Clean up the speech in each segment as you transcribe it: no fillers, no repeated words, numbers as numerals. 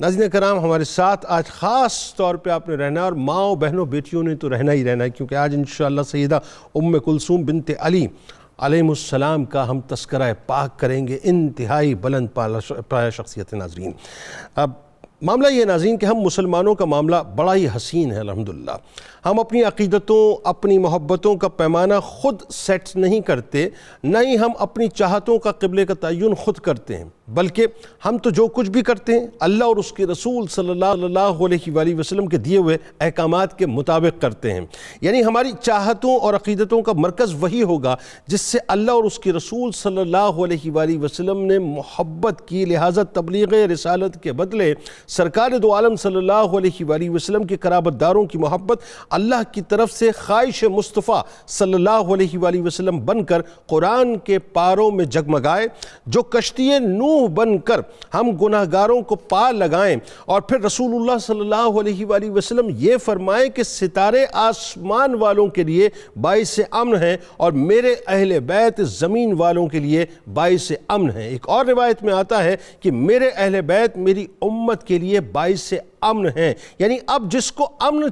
ناظرین کرام، ہمارے ساتھ آج خاص طور پہ آپ نے رہنا ہے، اور ماؤں بہنوں بیٹیوں نے تو رہنا ہی رہنا ہے، کیونکہ آج انشاءاللہ سیدہ ام کلثوم بنت علی علیہ السلام کا ہم تذکرہ پاک کریں گے۔ انتہائی بلند پایہ شخصیت ناظرین۔ اب معاملہ یہ ناظرین کہ ہم مسلمانوں کا معاملہ بڑا ہی حسین ہے الحمدللہ۔ ہم اپنی عقیدتوں، اپنی محبتوں کا پیمانہ خود سیٹ نہیں کرتے، نہ ہی ہم اپنی چاہتوں کا قبلے کا تعین خود کرتے ہیں، بلکہ ہم تو جو کچھ بھی کرتے ہیں اللہ اور اس کے رسول صلی اللہ علیہ وآلہ وسلم کے دیے ہوئے احکامات کے مطابق کرتے ہیں۔ یعنی ہماری چاہتوں اور عقیدتوں کا مرکز وہی ہوگا جس سے اللہ اور اس کے رسول صلی اللہ علیہ وآلہ وسلم نے محبت کی، لہٰذا تبلیغ رسالت کے بدلے سرکار دو عالم صلی اللہ علیہ وآلہ وسلم کے قرابت داروں کی محبت اللہ کی طرف سے خواہش مصطفیٰ صلی اللہ علیہ وآلہ وسلم بن کر قرآن کے پاروں میں جگمگائے۔ جو کشتی نوح بن کر ہم گناہگاروں کو پار لگائیں، اور پھر رسول اللہ صلی اللہ علیہ وآلہ وسلم یہ فرمائیں کہ ستارے آسمان والوں کے لیے باعث امن ہیں اور میرے اہل بیت زمین والوں کے لیے باعث امن ہیں۔ ایک اور روایت میں آتا ہے کہ میرے اہل بیت میری امت کے لیے باعث امن ہیں۔ یعنی اب جس کو امن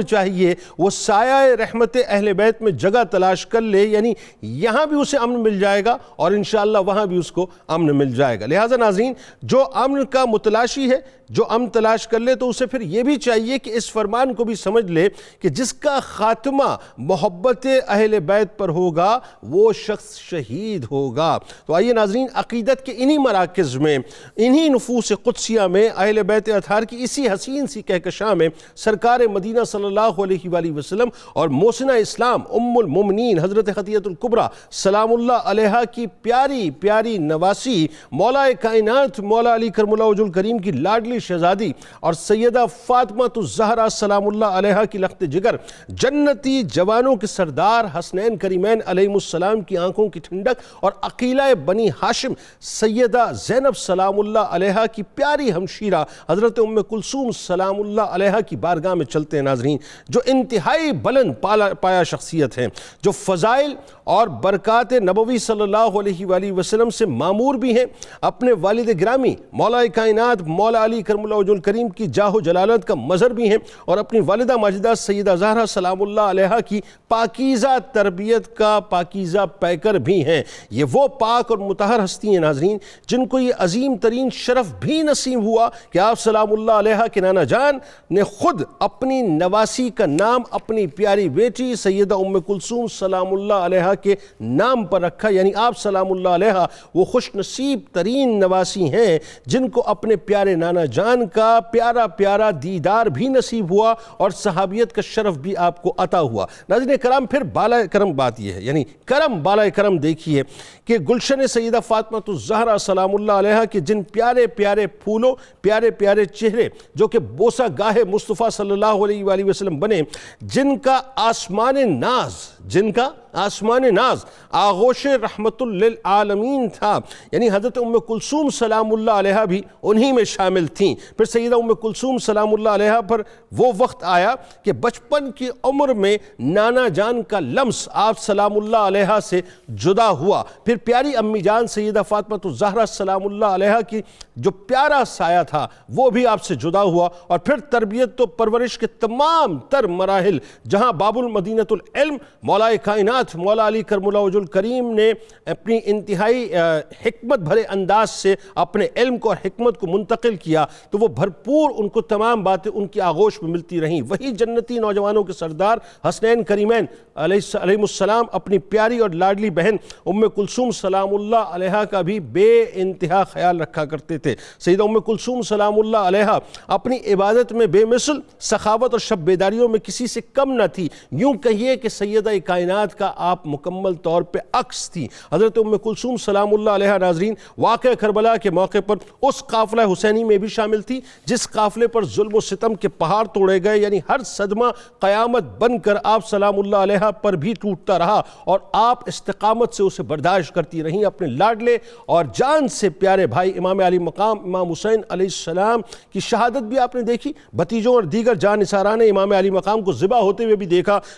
چاہیے وہ سایہ رحمت اہل بیت میں جگہ تلاش کر لے، یعنی یہاں بھی اسے امن مل جائے گا اور انشاءاللہ وہاں بھی اس کو امن مل جائے گا۔ لہٰذا ناظرین، جو امن کا متلاشی ہے، جو امن تلاش کر لے، تو اسے پھر یہ بھی چاہیے کہ اس فرمان کو بھی سمجھ لے کہ جس کا خاتمہ محبت اہل بیت پر ہوگا وہ شخص شہید ہوگا۔ تو آئیے ناظرین، عقیدت کے انہی مراکز میں، انہی نفوس قدسیہ میں، اہل بیت اطہار کی اسی حسین سی کہکشاں میں سرکار مدینہ صلی اللہ علیہ وآلہ وسلم اور محسنہ اسلام ام المومنین حضرت خدیجہ الکبریٰ سلام اللہ علیہا کی پیاری پیاری نواسی، مولا کائنات مولا علی کرم اللہ وجہ الکریم کی لاڈلی شہزادی اور سیدہ فاطمہ الزہرا سلام اللہ علیہا کی لخت جگر، جنتی جوانوں کے سردار حسنین کریمین علیہ السلام کی آنکھوں کی ٹھنڈک، اور عقیلہ بنی ہاشم سیدہ زینب سلام اللہ علیہا کی پیاری ہمشیرہ حضرت ام کلثوم سلام اللہ علیہا کی بارگاہ میں چلتے ہیں ناظرین، جو انتہائی بلند پایہ شخصیت ہیں، جو فضائل اور برکات نبوی صلی اللہ علیہ وآلہ وسلم سے معمور بھی ہیں، اپنے والد گرامی مولا کائنات مولا علی کرم اللہ وجہ الکریم کی جاہ و جلالت کا مظہر بھی ہیں، اور اپنی والدہ ماجدہ سیدہ زہرا سلام اللہ علیہا کی پاکیزہ تربیت کا پاکیزہ پیکر بھی ہیں۔ یہ وہ پاک اور مطہر ہستی ہیں ناظرین جن کو یہ عظیم ترین شرف بھی نصیب ہوا کہ آپ سلام اللہ علیہا کے نانا جان نے خود اپنی نواسی کا نام اپنی پیاری بیٹی سیدہ ام کلثوم سلام اللہ علیہا کے نام پر رکھا۔ یعنی آپ سلام اللہ علیہا وہ خوش نصیب ترین نواسی ہیں جن کو اپنے پیارے نانا جان کا پیارا پیارا دیدار بھی نصیب ہوا اور صحابیت کا شرف بھی آپ کو عطا ہوا۔ ناظرین کرام، پھر بالا کرم بات یہ ہے، یعنی کرم بالا کرم دیکھیے کہ گلشن سیدہ فاطمہ الزہرا سلام اللہ علیہا کے جن پیارے پیارے پھولوں، پیارے پیارے چہرے جو کہ بوسہ گاہ مصطفیٰ صلی اللہ علیہ وآلہ وسلم بنے، جن کا آسمان ناز آغوش رحمت للعالمین تھا، یعنی حضرت ام کلثوم سلام اللہ علیہا بھی انہی میں شامل تھیں۔ پھر سیدہ ام کلثوم سلام اللہ علیہا پر وہ وقت آیا کہ بچپن کی عمر میں نانا جان کا لمس آپ سلام اللہ علیہا سے جدا ہوا، پھر پیاری امی جان سیدہ فاطمہ الزہرا سلام اللہ علیہا کی جو پیارا سایہ تھا وہ بھی آپ سے جدا ہوا، اور پھر تربیت و پرورش کے تمام تر مراحل جہاں باب المدینۃ العلم مولا کائنات مولا علی کرم اللہ وجہ الکریم نے اپنی انتہائی حکمت بھرے انداز سے اپنے علم کو اور حکمت کو منتقل کیا، تو وہ بھرپور ان کو تمام باتیں ان کی آغوش میں ملتی رہیں۔ وہی جنتی نوجوانوں کے سردار حسنین کریمین علیہ السلام اپنی پیاری اور لاڈلی بہن ام کلثوم سلام اللہ علیہا کا بھی بے انتہا خیال رکھا کرتے تھے۔ سیدہ ام کلثوم سلام اللہ علیہا اپنی عبادت میں بے مثل، سخاوت اور شب بیداریوں میں کسی سے کم نہ تھی، یوں کہیے کہ سیدہ کائنات کا آپ مکمل طور پہ عکس تھی۔ حضرت ام کلثوم سلام اللہ علیہا ناظرین واقعہ کربلا کے موقع پر اس قافلہ حسینی میں بھی شامل تھی جس قافلے پر ظلم و ستم کے پہاڑ توڑے گئے، یعنی ہر صدمہ قیامت بن کر آپ سلام اللہ علیہا پر بھی ٹوٹتا رہا، اور آپ استقامت سے اسے برداشت کرتی رہیں۔ اپنے لاڈلے اور جان سے پیارے بھائی امام علی مقام امام حسین علیہ السلام کی شہادت بھی آپ نے دیکھی، بھتیجوں اور دیگر جان نثاران امام علی مقام کو ذبح ہوتے ہوئے بھی دیکھا،